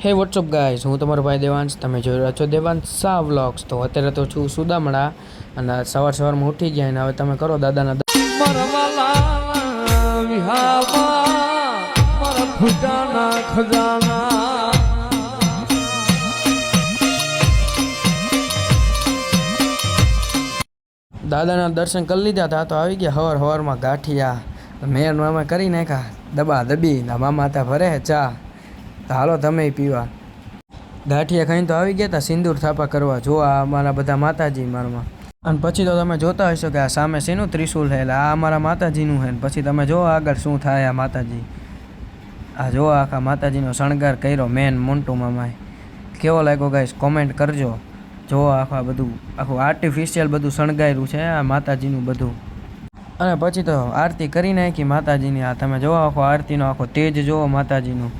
હે WhatsApp guys, હું તમારો ભાઈ દેવાંશ. તમે જોઈ રહ્યા છો દેવાંશ શાહ વ્લોગ્સ. તો અત્યારે તો છું સુદામડા અને સવારમાં ઉઠી ગયા અને હવે તમે કરો દાદાના દાદાના દર્શન કરી લીધા હતા. તો આવી ગયા હવારમાં ગાંઠિયા મેર મામા કરી નાખ્યા દબા દબી ના મામા હતા ભરે ચા. તો હાલો તમે પીવા. ગાંઠિયા ખાઈને તો આવી ગયા હતા સિંદૂર થાપા કરવા જોવા અમારા બધા માતાજી મારમાં. અને પછી તો તમે જોતા હશો કે આ સામે શેનું ત્રિશુલ છે, એટલે આ અમારા માતાજીનું છે. પછી તમે જો આગળ શું થાય. આ માતાજી આ જો આખા માતાજીનો શણગાર કર્યો મેન મોન્ટુ મામાએ. કેવો લાગ્યો ગાઈસ કોમેન્ટ કરજો. જો આખું આર્ટિફિશિયલ બધું શણગાર્યું છે આ માતાજીનું બધું. અને પછી તો આરતી કરી નાખી માતાજીની. આ તમે જો આખો આરતીનો આખો તેજ જુઓ માતાજીનું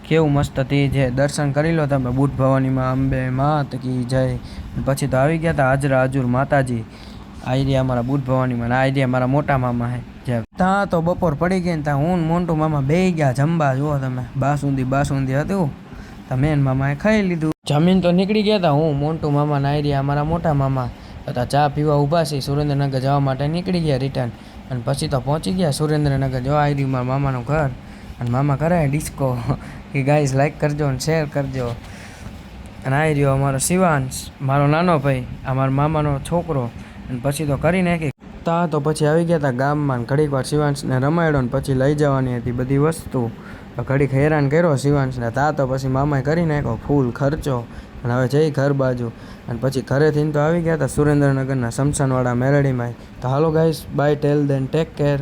કેવું મસ્ત તેજ છે. દર્શન કરી લો તમે. બુટ ભવાનીમાં અંબે માત કી જય. પછી તો આવી ગયા હતા હાજરા હજુર માતાજી. આઈડિયા અમારા બુટ ભવાનીમાં. આઈડિયા મારા મોટા મામા હે. ત્યાં તો બપોર પડી ગઈ ને ત્યાં હું મોન્ટુ મામા બે ગયા જમવા. જુઓ તમે બાસુંદી હતું તો મેન મામાએ ખાઈ લીધું. જમીન તો નીકળી ગયા હતા હું મોન્ટુ મામા ને આઈડિયા અમારા મોટા મામા હતા ચા પીવા ઊભા છે. સુરેન્દ્રનગર જવા માટે નીકળી ગયા રિટર્ન. અને પછી તો પહોંચી ગયા સુરેન્દ્રનગર. જો આઈડી મારા મામાનું ઘર અને મામા કરાય ડિસ્કો. કે ગાઈઝ લાઈક કરજો અને શેર કરજો. અને આવી રહ્યો અમારો શિવાંશ, મારો નાનો ભાઈ, અમારા મામાનો છોકરો. અને પછી તો કરી નાખી તા. તો પછી આવી ગયા હતા ગામમાં. ઘડીક વાર શિવાંશને રમાડ્યો ને પછી લઈ જવાની હતી બધી વસ્તુ. તો ઘડીક હેરાન કર્યો શિવાંશને. તા તો પછી મામાએ કરી નાખ્યો ફૂલ ખર્ચો. અને હવે જઈ ઘર બાજુ. અને પછી ઘરેથી તો આવી ગયા હતા સુરેન્દ્રનગરના શમશાનવાળા મેરડીમાં. તો hello guys by tail then take care.